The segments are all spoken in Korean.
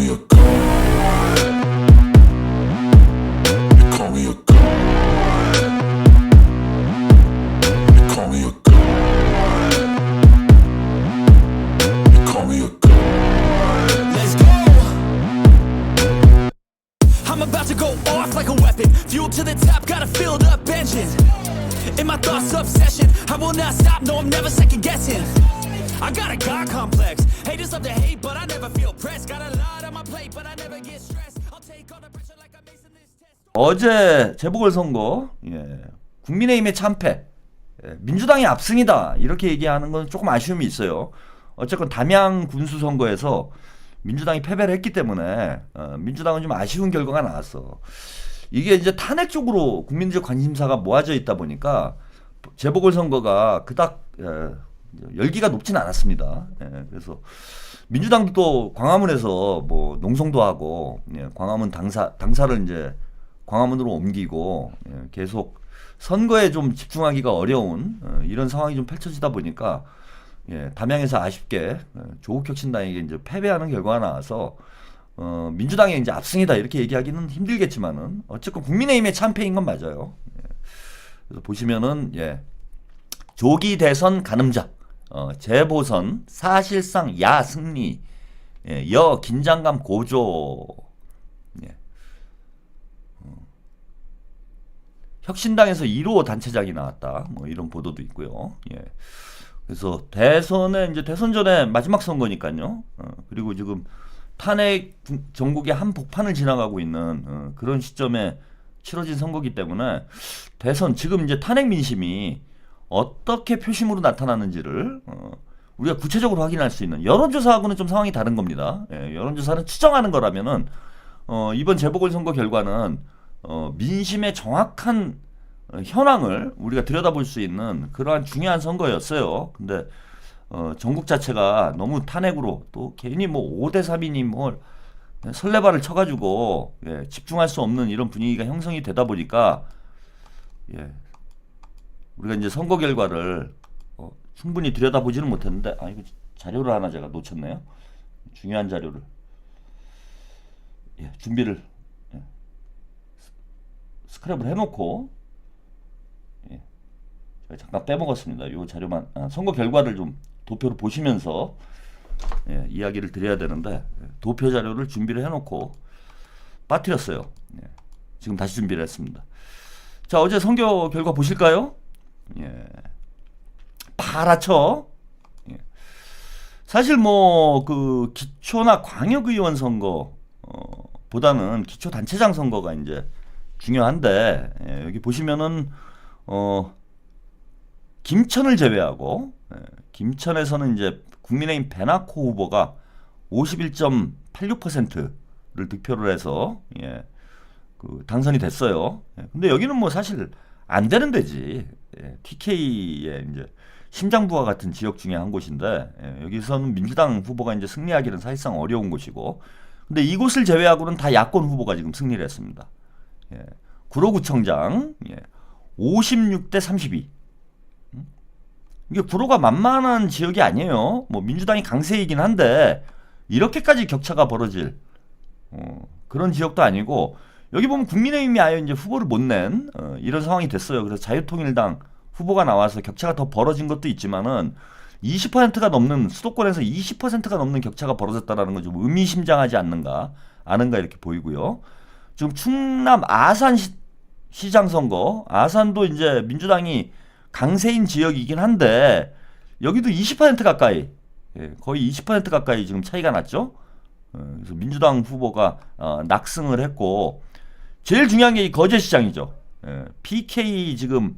me a god. You call me a god. You call me a god. You call me a god. Let's go. I'm about to go off like a weapon. Fuel to the top, got a filled up engine. In my thoughts, obsession. I will not stop, no, I'm never second guessing. I got a God complex. Haters love to hate, but I never feel pressed. Got a lot on my plate, but I never get stressed. I'll take all the pressure like I'm acing this test. 어제 재보궐선거, 국민의힘의 참패, 민주당이 압승이다 이렇게 얘기하는 건 조금 아쉬움이 있어요. 어쨌건 담양 군수 선거에서 민주당이 패배를 했기 때문에 민주당은 좀 아쉬운 결과가 나왔어. 이게 이제 탄핵 쪽으로 국민적 관심사가 모아져 있다 보니까 재보궐선거가 그닥 열기가 높진 않았습니다. 그래서 민주당도 또 광화문에서 뭐 농성도 하고 광화문 당사를 이제 광화문으로 옮기고 계속 선거에 좀 집중하기가 어려운 이런 상황이 좀 펼쳐지다 보니까 담양에서 아쉽게 조국혁신당에게 이제 패배하는 결과가 나와서 민주당의 이제 압승이다 이렇게 얘기하기는 힘들겠지만은 어쨌건 국민의힘의 참패인 건 맞아요. 그래서 보시면은 조기 대선 가늠자, 재보선 사실상 야 승리, 여 긴장감 고조, 혁신당에서 1호 단체장이 나왔다. 뭐 이런 보도도 있고요. 그래서 대선에 이제 대선 전에 마지막 선거니까요. 그리고 지금 탄핵 전국의 한복판을 지나가고 있는 그런 시점에 치러진 선거기 때문에 대선 지금 이제 탄핵 민심이 어떻게 표심으로 나타나는지를 우리가 구체적으로 확인할 수 있는 여론조사하고는 좀 상황이 다른 겁니다. 여론조사는 추정하는 거라면은 이번 재보궐선거 결과는 민심의 정확한 현황을 우리가 들여다볼 수 있는 그러한 중요한 선거였어요. 근데 전국 자체가 너무 탄핵으로 또 괜히 뭐 5대3이니 뭐 설레발을 쳐가지고 집중할 수 없는 이런 분위기가 형성이 되다 보니까 우리가 이제 선거 결과를 충분히 들여다보지는 못했는데 이거 자료를 하나 제가 놓쳤네요. 중요한 자료를 준비를 스크랩을 해놓고 제가 잠깐 빼먹었습니다. 이 자료만 선거 결과를 좀 도표로 보시면서 이야기를 드려야 되는데 도표 자료를 준비를 해놓고 빠뜨렸어요. 지금 다시 준비를 했습니다. 자, 어제 선거 결과 보실까요? 파랗죠? 사실 뭐 그 기초나 광역의원 선거 보다는 기초단체장 선거가 이제 중요한데 여기 보시면은 김천을 제외하고 김천에서는 이제 국민의힘 배나코 후보가 51.86%를 득표를 해서 그 당선이 됐어요. 근데 여기는 뭐 사실 안 되는 데지. TK의 이제 심장부와 같은 지역 중에 한 곳인데 여기서는 민주당 후보가 이제 승리하기는 사실상 어려운 곳이고, 근데 이곳을 제외하고는 다 야권 후보가 지금 승리를 했습니다. 구로구청장 56대 32. 이게 구로가 만만한 지역이 아니에요. 뭐 민주당이 강세이긴 한데 이렇게까지 격차가 벌어질 그런 지역도 아니고, 여기 보면 국민의힘이 아예 이제 후보를 못 낸 이런 상황이 됐어요. 그래서 자유통일당 후보가 나와서 격차가 더 벌어진 것도 있지만은 20%가 넘는, 수도권에서 20%가 넘는 격차가 벌어졌다라는 건 좀 의미심장하지 않는가 이렇게 보이고요. 지금 충남 아산 시장 선거, 아산도 이제 민주당이 강세인 지역이긴 한데 여기도 20% 가까이, 거의 20% 가까이 지금 차이가 났죠. 그래서 민주당 후보가 낙승을 했고, 제일 중요한 게 이 거제시장이죠. PK 지금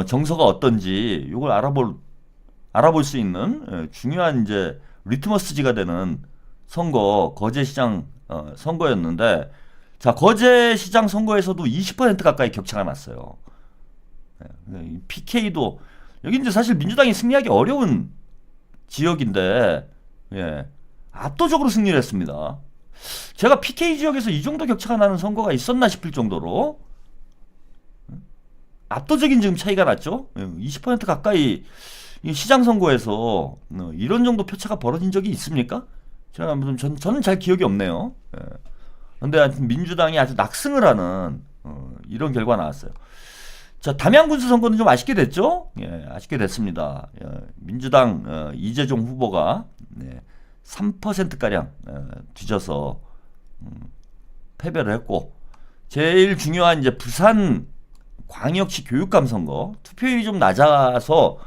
정서가 어떤지 이걸 알아볼 수 있는 중요한 이제 리트머스지가 되는 선거, 거제시장 선거였는데, 자, 거제시장 선거에서도 20% 가까이 격차가 났어요. PK도 여기 이제 사실 민주당이 승리하기 어려운 지역인데 압도적으로 승리를 했습니다. 제가 PK 지역에서 이 정도 격차가 나는 선거가 있었나 싶을 정도로 압도적인 지금 차이가 났죠. 20% 가까이 시장 선거에서 이런 정도 표차가 벌어진 적이 있습니까? 제가 무슨 저는 잘 기억이 없네요. 예. 근데 하여튼 민주당이 아주 낙승을 하는 이런 결과 나왔어요. 자, 담양군수 선거는 좀 아쉽게 됐죠? 예, 아쉽게 됐습니다. 예, 민주당 이재종 후보가 3%가량 뒤져서 패배를 했고, 제일 중요한 이제 부산 광역시 교육감 선거 투표율이 좀 낮아서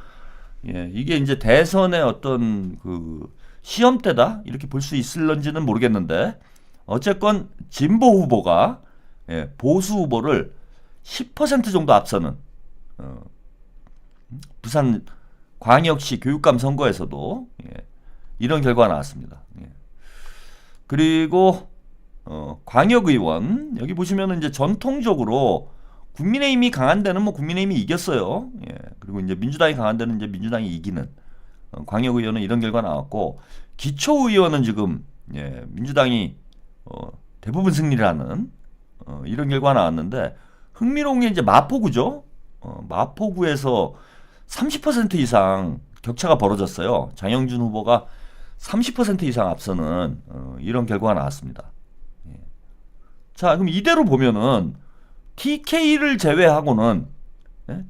이게 이제 대선의 어떤 그 시험대다 이렇게 볼 수 있을런지는 모르겠는데, 어쨌건 진보 후보가 보수 후보를 10% 정도 앞서는 부산 광역시 교육감 선거에서도 이런 결과가 나왔습니다. 그리고 광역의원 여기 보시면은 이제 전통적으로 국민의힘이 강한 데는 뭐 국민의힘이 이겼어요. 그리고 이제 민주당이 강한 데는 이제 민주당이 이기는 광역의원은 이런 결과 나왔고, 기초의원은 지금 민주당이 대부분 승리를 하는 이런 결과 나왔는데, 흥미로운 게 이제 마포구죠. 마포구에서 30% 이상 격차가 벌어졌어요. 장영준 후보가 30% 이상 앞서는 이런 결과가 나왔습니다. 자, 그럼 이대로 보면은 TK를 제외하고는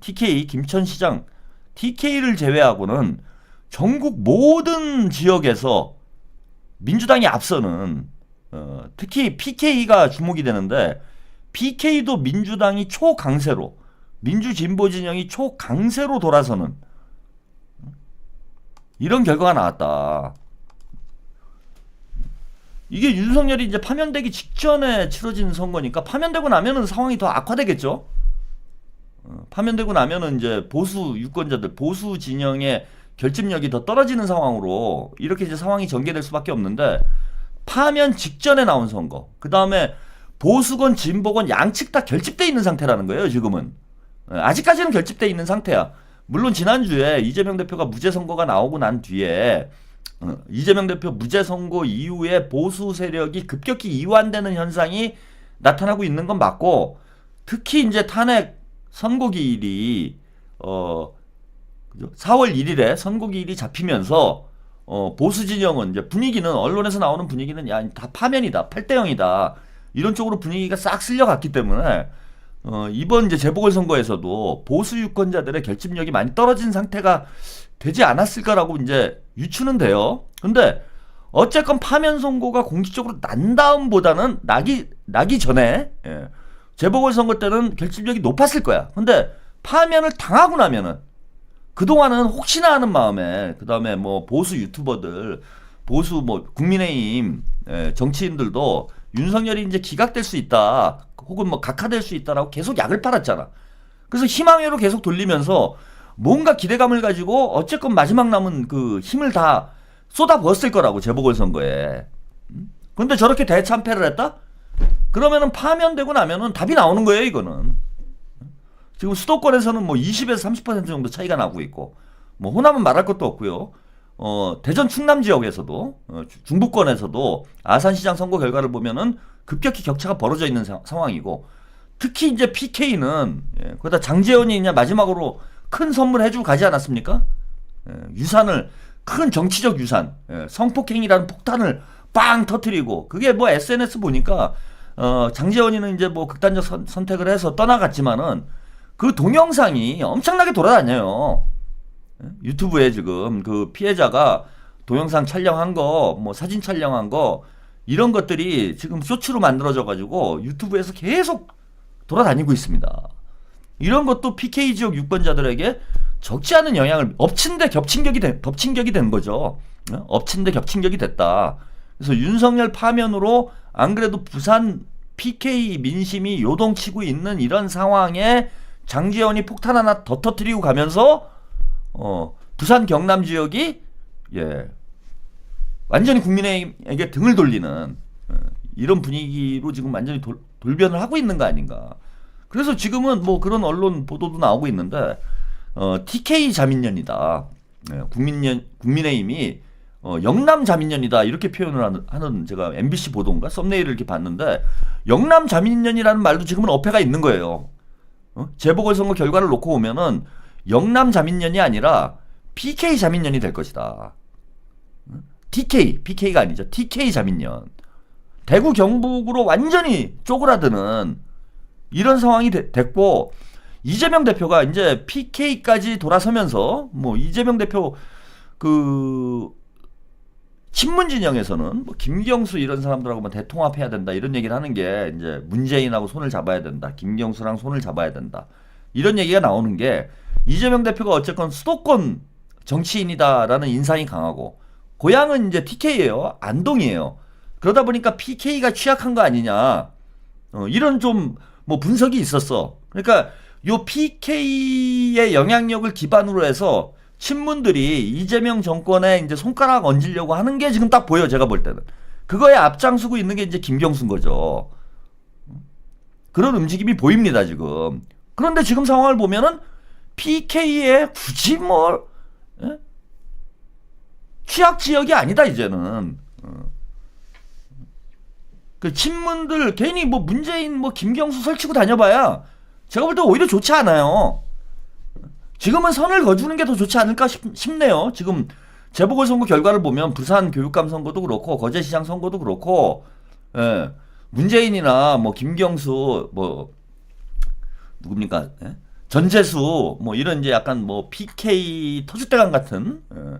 TK 김천시장 TK를 제외하고는 전국 모든 지역에서 민주당이 앞서는 특히 PK가 주목이 되는데, PK도 민주당이 초강세로, 민주진보 진영이 초강세로 돌아서는 이런 결과가 나왔다. 이게 윤석열이 이제 파면되기 직전에 치러진 선거니까 파면되고 나면은 상황이 더 악화되겠죠. 파면되고 나면은 이제 보수 유권자들, 보수 진영의 결집력이 더 떨어지는 상황으로 이렇게 이제 상황이 전개될 수밖에 없는데, 파면 직전에 나온 선거, 그 다음에 보수건 진보건 양측 다 결집돼 있는 상태라는 거예요. 지금은 아직까지는 결집돼 있는 상태야. 물론 지난주에 이재명 대표가 무죄 선고가 나오고 난 뒤에 이재명 대표 무죄 선고 이후에 보수 세력이 급격히 이완되는 현상이 나타나고 있는 건 맞고, 특히 이제 탄핵 선고기일이 4월 1일에 선고기일이 잡히면서 보수 진영은 이제 분위기는, 언론에서 나오는 분위기는 야, 다 파면이다, 8대 0이다, 이런 쪽으로 분위기가 싹 쓸려갔기 때문에 이번 이제 재보궐선거에서도 보수 유권자들의 결집력이 많이 떨어진 상태가 되지 않았을까라고 이제 유추는 돼요. 근데 어쨌건 파면 선고가 공식적으로 난 다음보다는 나기 전에 재보궐선거 때는 결집력이 높았을 거야. 근데 파면을 당하고 나면은 그동안은 혹시나 하는 마음에, 그 다음에 뭐 보수 유튜버들, 보수 뭐 국민의힘 정치인들도 윤석열이 이제 기각될 수 있다, 혹은 뭐 각하될 수 있다라고 계속 약을 팔았잖아. 그래서 희망회로 계속 돌리면서 뭔가 기대감을 가지고 어쨌건 마지막 남은 그 힘을 다 쏟아부었을 거라고, 재보궐선거에. 근데 저렇게 대참패를 했다? 그러면은 파면되고 나면은 답이 나오는 거예요, 이거는. 지금 수도권에서는 뭐 20에서 30% 정도 차이가 나고 있고, 뭐 호남은 말할 것도 없고요. 대전 충남 지역에서도, 중부권에서도 아산시장 선거 결과를 보면은 급격히 격차가 벌어져 있는 상황이고, 특히 이제 PK는 거기다 장제원이 그냥 마지막으로 큰 선물 해주고 가지 않았습니까? 유산을, 큰 정치적 유산, 성폭행이라는 폭탄을 빵 터트리고, 그게 뭐 SNS 보니까 장제원이는 이제 뭐 극단적 선택을 해서 떠나갔지만은 그 동영상이 엄청나게 돌아다녀요. 유튜브에 지금 그 피해자가 동영상 촬영한 거, 뭐 사진 촬영한 거, 이런 것들이 지금 쇼츠로 만들어져 가지고 유튜브에서 계속 돌아다니고 있습니다. 이런 것도 PK 지역 유권자들에게 적지 않은 영향을, 엎친 데 덮친격이 된 거죠. 엎친 데 겹친격이 됐다. 그래서 윤석열 파면으로 안 그래도 부산 PK 민심이 요동치고 있는 이런 상황에 장제원이 폭탄 하나 더 터뜨리고 가면서 부산 경남 지역이 완전히 국민의힘에게 등을 돌리는 이런 분위기로 지금 완전히 돌변을 하고 있는 거 아닌가. 그래서 지금은 뭐 그런 언론 보도도 나오고 있는데 TK 자민련이다. 국민의힘이 영남 자민련이다, 이렇게 표현을 하는 제가 MBC 보도인가 썸네일을 이렇게 봤는데, 영남 자민련이라는 말도 지금은 어폐가 있는 거예요. 재보궐선거 결과를 놓고 보면은 영남 자민련이 아니라 PK 자민련이 될 것이다. PK가 아니죠. TK 자민련. 대구 경북으로 완전히 쪼그라드는 이런 상황이 됐고, 이재명 대표가 이제 PK까지 돌아서면서 뭐 이재명 대표 그 친문 진영에서는 뭐 김경수 이런 사람들하고 뭐 대통합해야 된다 이런 얘기를 하는 게 이제 문재인하고 손을 잡아야 된다. 김경수랑 손을 잡아야 된다. 이런 얘기가 나오는 게 이재명 대표가 어쨌건 수도권 정치인이다라는 인상이 강하고 고향은 이제 TK예요. 안동이에요. 그러다 보니까 PK가 취약한 거 아니냐. 이런 좀 뭐 분석이 있었어. 그러니까 요 PK의 영향력을 기반으로 해서 친문들이 이재명 정권에 이제 손가락 얹으려고 하는 게 지금 딱 보여, 제가 볼 때는. 그거에 앞장서고 있는 게 이제 김경수인 거죠. 그런 움직임이 보입니다, 지금. 그런데 지금 상황을 보면은 PK에 굳이 뭐, 예? 취약 지역이 아니다, 이제는. 그 친문들 괜히 뭐 문재인 뭐 김경수 설치고 다녀봐야 제가 볼 때 오히려 좋지 않아요. 지금은 선을 그어주는 게 더 좋지 않을까 싶네요. 지금 재보궐선거 결과를 보면 부산 교육감 선거도 그렇고 거제시장 선거도 그렇고, 예, 문재인이나 뭐 김경수 뭐 누굽니까, 예? 전재수 뭐 이런 이제 약간 뭐 PK 터줏대감 같은, 예,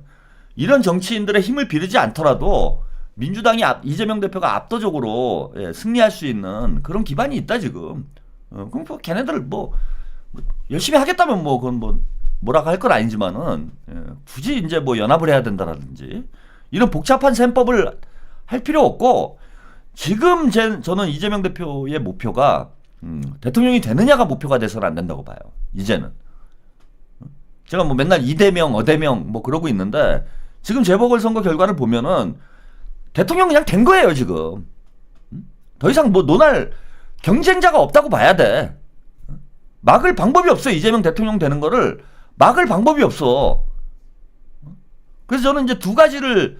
이런 정치인들의 힘을 비르지 않더라도 민주당이 이재명 대표가 압도적으로, 예, 승리할 수 있는 그런 기반이 있다 지금. 그럼 뭐 걔네들 뭐 열심히 하겠다면 뭐 그건 뭐 뭐라고 할 건 아니지만은, 예, 굳이 이제 뭐 연합을 해야 된다라든지 이런 복잡한 셈법을 할 필요 없고, 지금 저는 이재명 대표의 목표가 대통령이 되느냐가 목표가 돼서는 안 된다고 봐요. 이제는 제가 뭐 맨날 이대명 어대명 뭐 그러고 있는데 지금 재보궐선거 결과를 보면은 대통령 그냥 된 거예요 지금. 더 이상 뭐 논할 경쟁자가 없다고 봐야 돼. 막을 방법이 없어. 이재명 대통령 되는 거를 막을 방법이 없어. 그래서 저는 이제 두 가지를,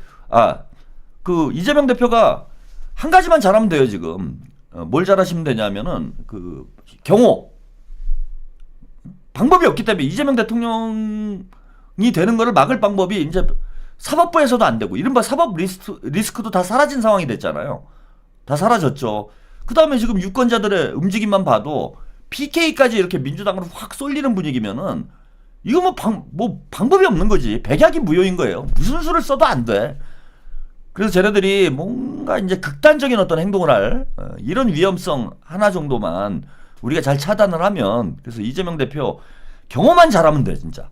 그 이재명 대표가 한 가지만 잘하면 돼요 지금. 뭘 잘하시면 되냐면은 그 경호. 방법이 없기 때문에 이재명 대통령이 되는 거를 막을 방법이 이제 사법부에서도 안 되고, 이른바 사법 리스크도 다 사라진 상황이 됐잖아요. 다 사라졌죠. 그 다음에 지금 유권자들의 움직임만 봐도 PK까지 이렇게 민주당으로 확 쏠리는 분위기면은 이거 뭐 방법이 없는 거지. 백약이 무효인 거예요. 무슨 수를 써도 안 돼. 그래서 쟤네들이 뭔가 이제 극단적인 어떤 행동을 할, 이런 위험성 하나 정도만 우리가 잘 차단을 하면, 그래서 이재명 대표 경호만 잘하면 돼 진짜.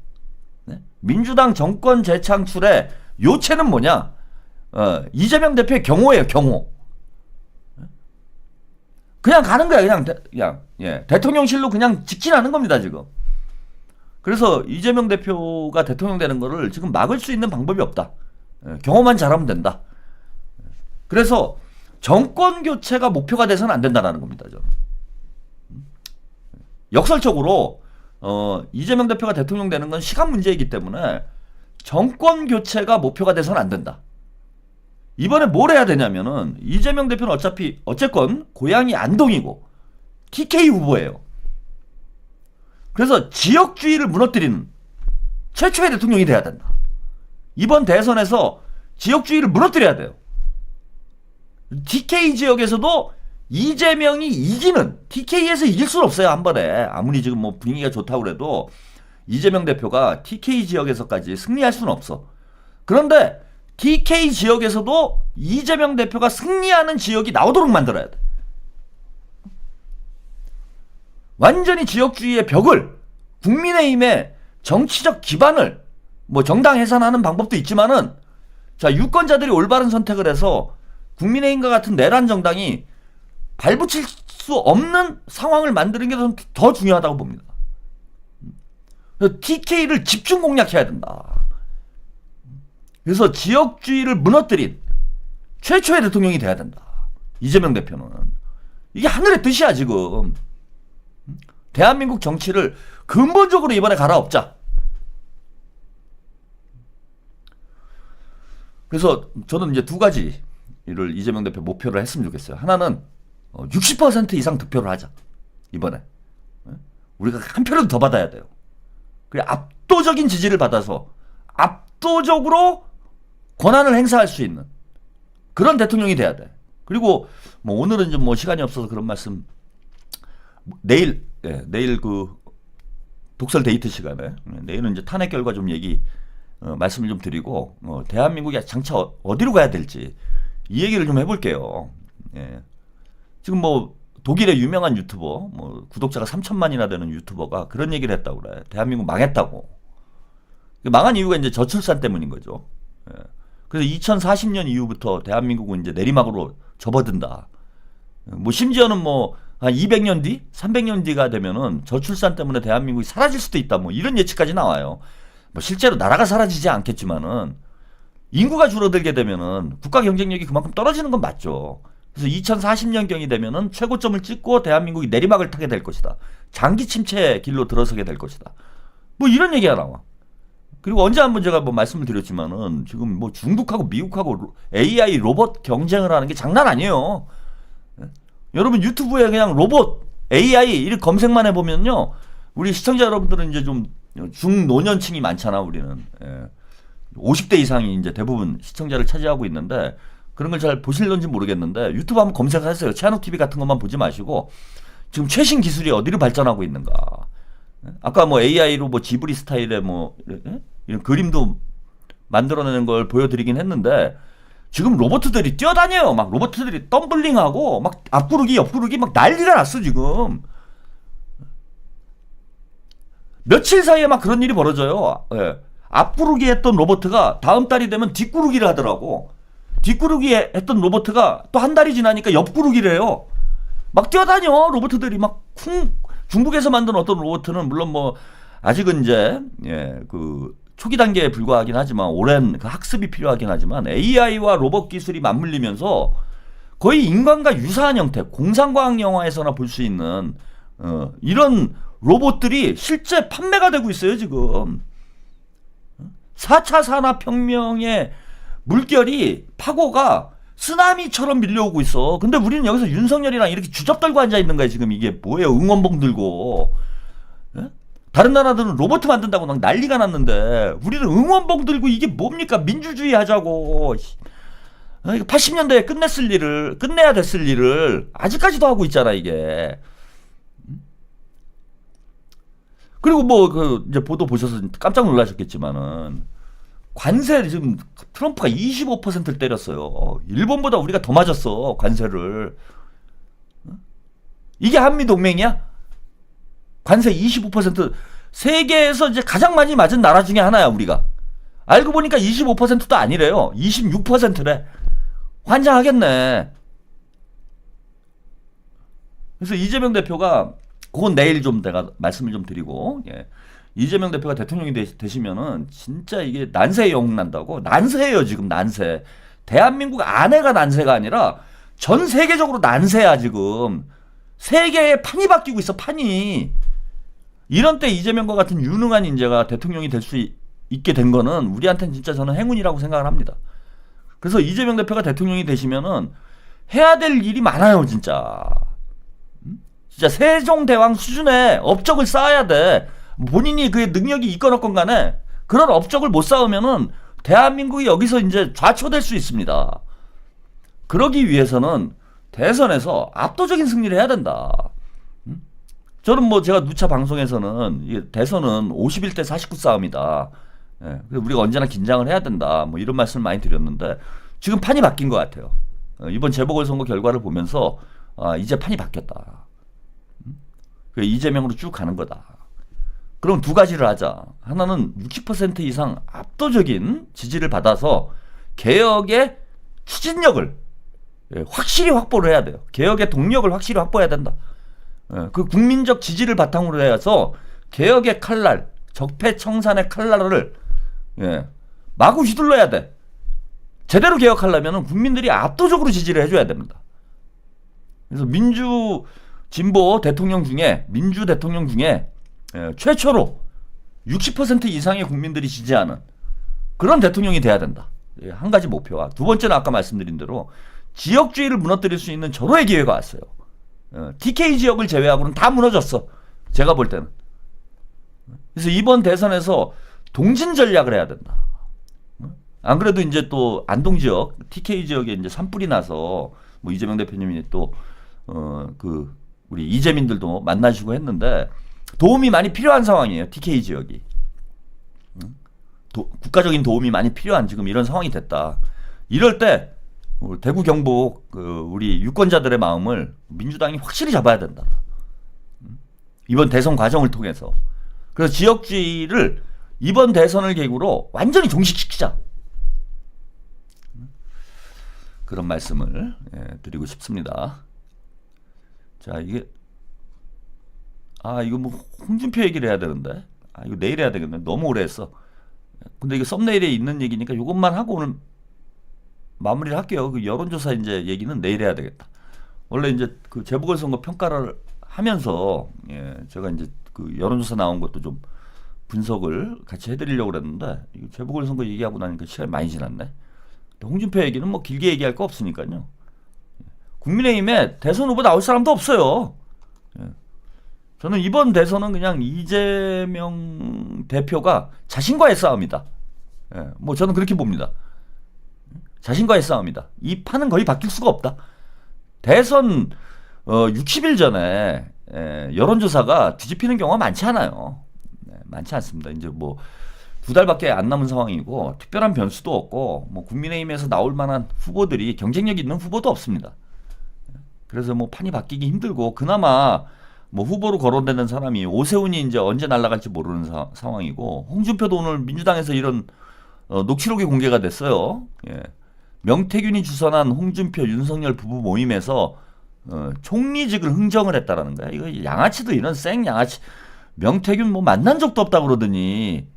네? 민주당 정권 재창출의 요체는 뭐냐? 이재명 대표의 경호예요, 경호. 그냥 가는 거야, 그냥 예, 대통령실로 그냥 직진하는 겁니다, 지금. 그래서 이재명 대표가 대통령 되는 거를 지금 막을 수 있는 방법이 없다. 예, 경호만 잘하면 된다. 그래서 정권 교체가 목표가 돼서는 안 된다는 겁니다, 저는. 역설적으로 이재명 대표가 대통령 되는 건 시간 문제이기 때문에 정권 교체가 목표가 돼서는 안 된다. 이번에 뭘 해야 되냐면은 이재명 대표는 어쨌건 고향이 안동이고 TK 후보예요. 그래서 지역주의를 무너뜨리는 최초의 대통령이 돼야 된다. 이번 대선에서 지역주의를 무너뜨려야 돼요. TK 지역에서도 이재명이 이기는, TK에서 이길 수는 없어요, 한 번에. 아무리 지금 뭐 분위기가 좋다고 그래도 이재명 대표가 TK 지역에서까지 승리할 수는 없어. 그런데 TK 지역에서도 이재명 대표가 승리하는 지역이 나오도록 만들어야 돼. 완전히 지역주의의 벽을, 국민의힘의 정치적 기반을, 뭐 정당 해산하는 방법도 있지만은, 자, 유권자들이 올바른 선택을 해서 국민의힘과 같은 내란 정당이 발붙일 수 없는 상황을 만드는 게 더 중요하다고 봅니다. TK를 집중 공략해야 된다. 그래서 지역주의를 무너뜨린 최초의 대통령이 돼야 된다. 이재명 대표는. 이게 하늘의 뜻이야 지금. 대한민국 정치를 근본적으로 이번에 갈아엎자. 그래서 저는 이제 두 가지를 이재명 대표 목표로 했으면 좋겠어요. 하나는 60% 이상 득표를 하자. 이번에. 우리가 한 표라도 더 받아야 돼요. 그래, 압도적인 지지를 받아서 압도적으로 권한을 행사할 수 있는 그런 대통령이 돼야 돼. 그리고 뭐 오늘은 좀 뭐 시간이 없어서 그런 말씀 내일 그 독설 데이트 시간에 내일은 이제 탄핵 결과 좀 말씀을 좀 드리고 대한민국이 장차 어디로 가야 될지 이 얘기를 좀 해볼게요. 예. 지금 뭐 독일의 유명한 유튜버 뭐 구독자가 3천만이나 되는 유튜버가 그런 얘기를 했다고 그래. 대한민국 망했다고. 망한 이유가 이제 저출산 때문인 거죠. 예. 그래서 2040년 이후부터 대한민국은 이제 내리막으로 접어든다. 뭐 심지어는 뭐 한 200년 뒤, 300년 뒤가 되면은 저출산 때문에 대한민국이 사라질 수도 있다. 뭐 이런 예측까지 나와요. 뭐 실제로 나라가 사라지지 않겠지만은 인구가 줄어들게 되면은 국가 경쟁력이 그만큼 떨어지는 건 맞죠. 그래서 2040년경이 되면은 최고점을 찍고 대한민국이 내리막을 타게 될 것이다. 장기 침체 길로 들어서게 될 것이다. 뭐 이런 얘기가 나와. 그리고 언제 한번 제가 뭐 말씀을 드렸지만은 지금 뭐 중국하고 미국하고 AI 로봇 경쟁을 하는 게 장난 아니에요. 여러분 유튜브에 그냥 로봇 AI 이렇게 검색만 해보면요. 우리 시청자 여러분들은 이제 좀 중노년층이 많잖아 우리는. 50대 이상이 이제 대부분 시청자를 차지하고 있는데 그런 걸 잘 보실런지 모르겠는데 유튜브 한번 검색하세요. 채널 TV 같은 것만 보지 마시고 지금 최신 기술이 어디로 발전하고 있는가. 아까 뭐 AI로 뭐 지브리 스타일의 뭐 이런 그림도 만들어내는 걸 보여드리긴 했는데 지금 로봇들이 뛰어다녀요. 막 로봇들이 덤블링하고 막 앞구르기 옆구르기 막 난리가 났어 지금. 며칠 사이에 막 그런 일이 벌어져요. 예. 앞구르기 했던 로봇가 다음 달이 되면 뒷구르기를 하더라고. 뒷구르기 했던 로봇가 또 한 달이 지나니까 옆구르기를 해요. 막 뛰어다녀 로봇들이 막 중국에서 만든 어떤 로봇은 물론 뭐 아직은 이제 그 초기 단계에 불과하긴 하지만 오랜 그 학습이 필요하긴 하지만 AI와 로봇 기술이 맞물리면서 거의 인간과 유사한 형태, 공상과학 영화에서나 볼 수 있는 이런 로봇들이 실제 판매가 되고 있어요 지금. 4차 산업혁명의 물결이 파고가 쓰나미처럼 밀려오고 있어. 근데 우리는 여기서 윤석열이랑 이렇게 주접 떨고 앉아있는 거야 지금. 이게 뭐예요? 응원봉 들고. 다른 나라들은 로봇 만든다고 막 난리가 났는데 우리는 응원봉 들고 이게 뭡니까? 민주주의 하자고. 80년대에 끝내야 됐을 일을 아직까지도 하고 있잖아 이게. 그리고 뭐 그 이제 보도 보셔서 깜짝 놀라셨겠지만은 관세 지금 트럼프가 25%를 때렸어요. 일본보다 우리가 더 맞았어 관세를. 이게 한미 동맹이야? 관세 25% 세계에서 이제 가장 많이 맞은 나라 중에 하나야 우리가. 알고 보니까 25%도 아니래요. 26%래. 환장하겠네. 그래서 이재명 대표가 그건 내일 좀 내가 말씀을 좀 드리고 이재명 대표가 대통령이 되시면은 진짜 이게 난세에 영웅 난다고. 난세예요 지금 난세. 대한민국 안에가 난세가 아니라 전 세계적으로 난세야 지금. 세계의 판이 바뀌고 있어 판이. 이런 때 이재명과 같은 유능한 인재가 대통령이 될 수 있게 된 거는 우리한테는 진짜 저는 행운이라고 생각을 합니다. 그래서 이재명 대표가 대통령이 되시면은 해야 될 일이 많아요 진짜. 진짜 세종대왕 수준의 업적을 쌓아야 돼. 본인이 그 능력이 있건 없건 간에 그런 업적을 못 쌓으면은 대한민국이 여기서 이제 좌초될 수 있습니다. 그러기 위해서는 대선에서 압도적인 승리를 해야 된다. 저는 뭐 제가 누차 방송에서는 대선은 51대 49 싸움이다. 우리가 언제나 긴장을 해야 된다. 뭐 이런 말씀을 많이 드렸는데 지금 판이 바뀐 것 같아요. 이번 재보궐선거 결과를 보면서 이제 판이 바뀌었다. 이재명으로 쭉 가는 거다. 그럼 두 가지를 하자. 하나는 60% 이상 압도적인 지지를 받아서 개혁의 추진력을 확실히 확보를 해야 돼요. 개혁의 동력을 확실히 확보해야 된다. 그 국민적 지지를 바탕으로 해서 개혁의 칼날, 적폐청산의 칼날을 마구 휘둘러야 돼. 제대로 개혁하려면 국민들이 압도적으로 지지를 해줘야 됩니다. 그래서 민주 대통령 중에 최초로 60% 이상의 국민들이 지지하는 그런 대통령이 돼야 된다. 한 가지 목표와 두 번째는 아까 말씀드린 대로 지역주의를 무너뜨릴 수 있는 절호의 기회가 왔어요. TK 지역을 제외하고는 다 무너졌어. 제가 볼 때는. 그래서 이번 대선에서 동진 전략을 해야 된다. 안 그래도 이제 또 안동 지역, TK 지역에 이제 산불이 나서 뭐 이재명 대표님이 또 그 우리 이재민들도 만나시고 했는데 도움이 많이 필요한 상황이에요. TK 지역이. 국가적인 도움이 많이 필요한 지금 이런 상황이 됐다. 이럴 때 대구 경북 우리 유권자들의 마음을 민주당이 확실히 잡아야 된다. 이번 대선 과정을 통해서. 그래서 지역주의를 이번 대선을 계기로 완전히 종식시키자. 그런 말씀을 드리고 싶습니다. 자, 이게 이거 뭐 홍준표 얘기를 해야 되는데 이거 내일 해야 되겠네. 너무 오래 했어. 근데 이게 썸네일에 있는 얘기니까 이것만 하고 오늘 마무리를 할게요. 그 여론조사 이제 얘기는 내일 해야 되겠다. 원래 이제 그 재보궐선거 평가를 하면서 제가 이제 그 여론조사 나온 것도 좀 분석을 같이 해드리려고 그랬는데 이거 재보궐선거 얘기하고 나니까 시간이 많이 지났네. 홍준표 얘기는 뭐 길게 얘기할 거 없으니까요. 국민의힘에 대선 후보 나올 사람도 없어요. 저는 이번 대선은 그냥 이재명 대표가 자신과의 싸움이다. 뭐 저는 그렇게 봅니다. 자신과의 싸움이다. 이 판은 거의 바뀔 수가 없다. 대선 60일 전에 여론조사가 뒤집히는 경우가 많지 않아요. 많지 않습니다. 이제 뭐 2달밖에 안 남은 상황이고 특별한 변수도 없고 뭐 국민의힘에서 나올 만한 후보들이 경쟁력 있는 후보도 없습니다. 그래서 뭐 판이 바뀌기 힘들고 그나마 뭐 후보로 거론되는 사람이 오세훈이 이제 언제 날아갈지 모르는 상황이고 홍준표도 오늘 민주당에서 이런 녹취록이 공개가 됐어요. 명태균이 주선한 홍준표 윤석열 부부 모임에서 총리직을 흥정을 했다라는 거야. 이거 양아치도 이런 생 양아치. 명태균 뭐 만난 적도 없다 그러더니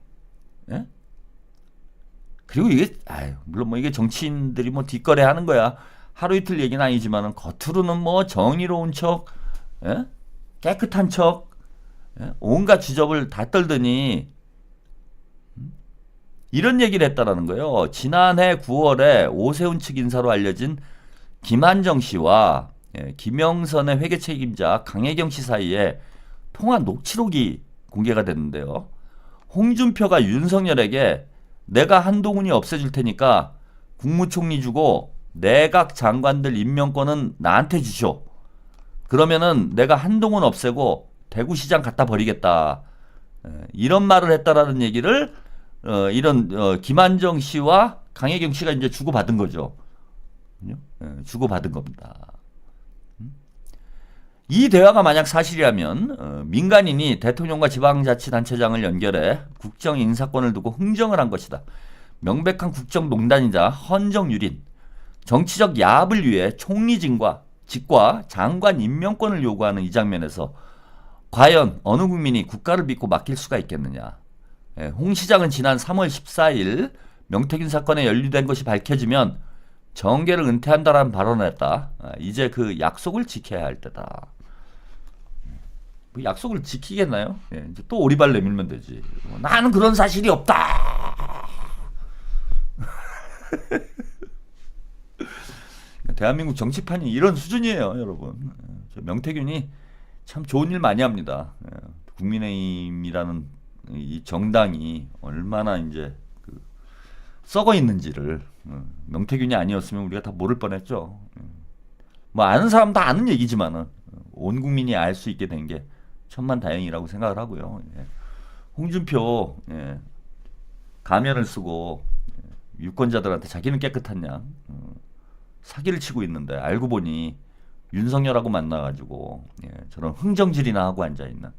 그리고 이게 물론 뭐 이게 정치인들이 뭐 뒷거래 하는 거야. 하루 이틀 얘기는 아니지만은 겉으로는 뭐 정의로운 척, 깨끗한 척, 온갖 주접을 다 떨더니 이런 얘기를 했다라는 거예요. 지난해 9월에 오세훈 측 인사로 알려진 김한정 씨와 김영선의 회계 책임자 강혜경 씨 사이에 통화 녹취록이 공개가 됐는데요. 홍준표가 윤석열에게 내가 한동훈이 없애줄 테니까 국무총리 주고 내각 장관들 임명권은 나한테 주쇼. 그러면은 내가 한동훈 없애고 대구시장 갖다 버리겠다. 이런 말을 했다라는 얘기를 이런 김한정 씨와 강혜경 씨가 이제 주고받은 거죠. 주고받은 겁니다. 이 대화가 만약 사실이라면 민간인이 대통령과 지방자치단체장을 연결해 국정 인사권을 두고 흥정을 한 것이다. 명백한 국정농단이자 헌정유린, 정치적 야합을 위해 총리직과 장관 임명권을 요구하는 이 장면에서 과연 어느 국민이 국가를 믿고 맡길 수가 있겠느냐. 홍 시장은 지난 3월 14일 명태균 사건에 연루된 것이 밝혀지면 정계를 은퇴한다라는 발언을 했다. 이제 그 약속을 지켜야 할 때다. 그 약속을 지키겠나요? 이제 또 오리발 내밀면 되지. 나는 그런 사실이 없다. 대한민국 정치판이 이런 수준이에요, 여러분. 명태균이 참 좋은 일 많이 합니다. 국민의힘이라는 이 정당이 얼마나 이제 썩어 있는지를 명태균이 아니었으면 우리가 다 모를 뻔했죠. 뭐 아는 사람 다 아는 얘기지만은 온 국민이 알 수 있게 된 게 천만다행이라고 생각을 하고요. 홍준표 가면을 쓰고 유권자들한테 자기는 깨끗한 양 사기를 치고 있는데 알고 보니 윤석열하고 만나가지고 저런 흥정질이나 하고 앉아 있는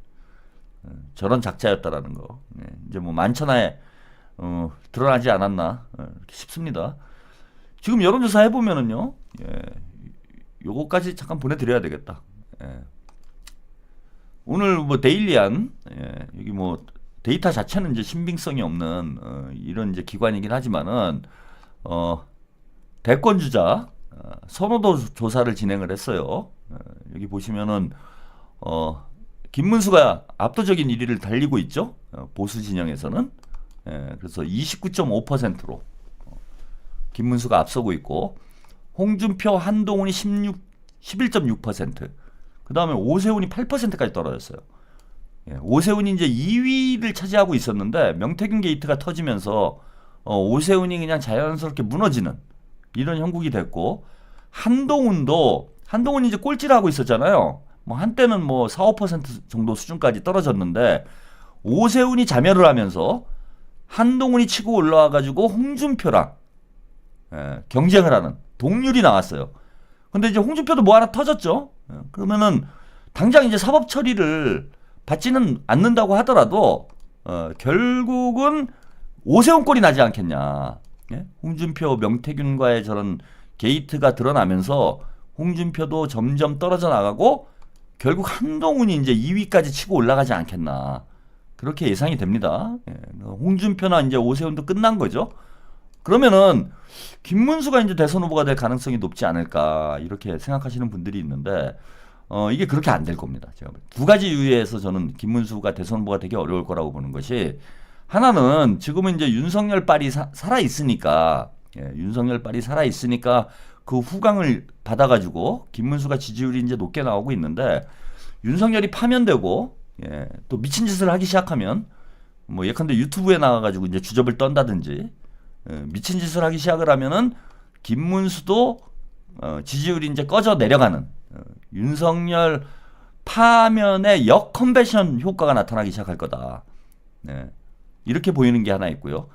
저런 작자였다라는 거 이제 뭐 만천하에 드러나지 않았나 싶습니다. 지금 여론조사 해보면은요, 요거까지 잠깐 보내드려야 되겠다. 오늘 뭐 데일리안 여기 뭐 데이터 자체는 이제 신빙성이 없는 이런 이제 기관이긴 하지만은 대권 주자 선호도 조사를 진행을 했어요. 여기 보시면은 김문수가 압도적인 1위를 달리고 있죠. 보수 진영에서는. 그래서 29.5%로 김문수가 앞서고 있고 홍준표, 한동훈이 11.6%. 그 다음에 오세훈이 8%까지 떨어졌어요. 오세훈이 이제 2위를 차지하고 있었는데 명태균 게이트가 터지면서 오세훈이 그냥 자연스럽게 무너지는 이런 형국이 됐고, 한동훈이 이제 꼴찌를 하고 있었잖아요. 뭐 한때는 뭐 4, 5% 정도 수준까지 떨어졌는데, 오세훈이 자멸을 하면서 한동훈이 치고 올라와가지고 홍준표랑 경쟁을 하는 동률이 나왔어요. 근데 이제 홍준표도 뭐 하나 터졌죠. 그러면은 당장 이제 사법 처리를 받지는 않는다고 하더라도 결국은 오세훈 꼴이 나지 않겠냐. 예? 홍준표, 명태균과의 저런 게이트가 드러나면서 홍준표도 점점 떨어져 나가고 결국 한동훈이 이제 2위까지 치고 올라가지 않겠나. 그렇게 예상이 됩니다. 예. 홍준표나 이제 오세훈도 끝난 거죠. 그러면은 김문수가 이제 대선 후보가 될 가능성이 높지 않을까 이렇게 생각하시는 분들이 있는데 이게 그렇게 안 될 겁니다. 제가 두 가지 이유에서 저는 김문수가 대선 후보가 되게 어려울 거라고 보는 것이, 하나는 지금은 이제 윤석열 빨이 살아 있으니까, 윤석열 빨이 살아 있으니까 그 후광을 받아가지고 김문수가 지지율이 이제 높게 나오고 있는데, 윤석열이 파면되고 또 미친 짓을 하기 시작하면 뭐 예컨대 유튜브에 나가가지고 이제 주접을 떤다든지 미친 짓을 하기 시작을 하면은 김문수도 지지율이 이제 꺼져 내려가는 윤석열 파면의 역컨벤션 효과가 나타나기 시작할 거다. 이렇게 보이는 게 하나 있고요.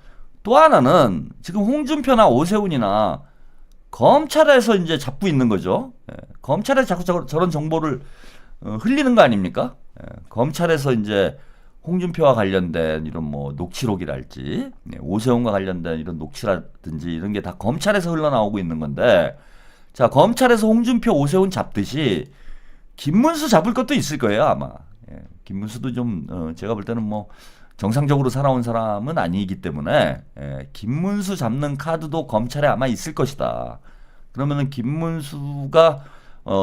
또 하나는 지금 홍준표나 오세훈이나 검찰에서 이제 잡고 있는 거죠. 검찰에 자꾸 저런 정보를 흘리는 거 아닙니까? 검찰에서 이제 홍준표와 관련된 이런 뭐 녹취록이랄지 오세훈과 관련된 이런 녹취라든지 이런 게 다 검찰에서 흘러나오고 있는 건데, 자, 검찰에서 홍준표, 오세훈 잡듯이 김문수 잡을 것도 있을 거예요, 아마. 김문수도 좀 제가 볼 때는 뭐 정상적으로 살아온 사람은 아니기 때문에 김문수 잡는 카드도 검찰에 아마 있을 것이다. 그러면은 김문수가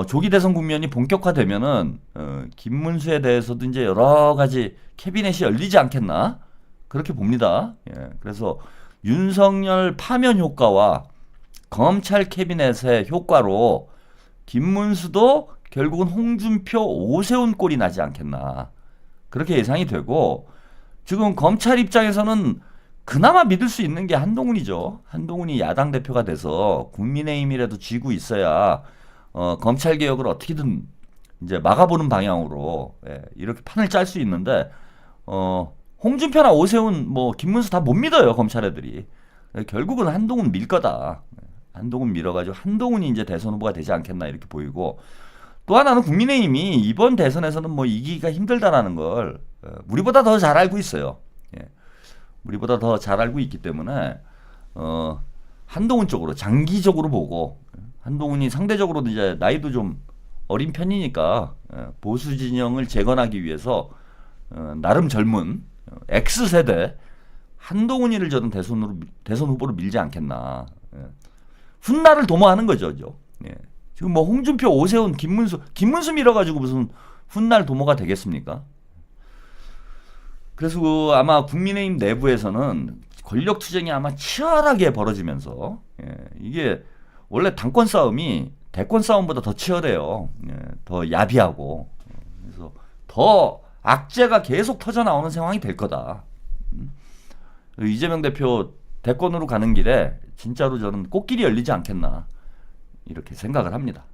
조기 대선 국면이 본격화되면은 김문수에 대해서도 이제 여러 가지 캐비넷이 열리지 않겠나 그렇게 봅니다. 그래서 윤석열 파면 효과와 검찰 캐비넷의 효과로 김문수도 결국은 홍준표, 오세훈 꼴이 나지 않겠나 그렇게 예상이 되고, 지금 검찰 입장에서는 그나마 믿을 수 있는 게 한동훈이죠. 한동훈이 야당 대표가 돼서 국민의힘이라도 쥐고 있어야 검찰 개혁을 어떻게든 이제 막아보는 방향으로 이렇게 판을 짤 수 있는데, 홍준표나 오세훈, 뭐 김문수 다 못 믿어요, 검찰 애들이. 결국은 한동훈 밀 거다. 한동훈 밀어가지고 한동훈이 이제 대선 후보가 되지 않겠나 이렇게 보이고, 또 하나는 국민의힘이 이번 대선에서는 뭐 이기기가 힘들다라는 걸 우리보다 더 잘 알고 있어요. 우리보다 더 잘 알고 있기 때문에 한동훈 쪽으로 장기적으로 보고, 한동훈이 상대적으로 이제 나이도 좀 어린 편이니까 보수 진영을 재건하기 위해서 나름 젊은 X세대 한동훈이를 저는 대선 후보로 밀지 않겠나. 훗날을 도모하는 거죠. 지금 뭐 홍준표, 오세훈, 김문수 밀어가지고 무슨 훗날 도모가 되겠습니까? 그래서 아마 국민의힘 내부에서는 권력 투쟁이 아마 치열하게 벌어지면서 이게 원래 당권 싸움이 대권 싸움보다 더 치열해요. 더 야비하고. 그래서 더 악재가 계속 터져 나오는 상황이 될 거다. 이재명 대표 대권으로 가는 길에 진짜로 저는 꽃길이 열리지 않겠나 이렇게 생각을 합니다.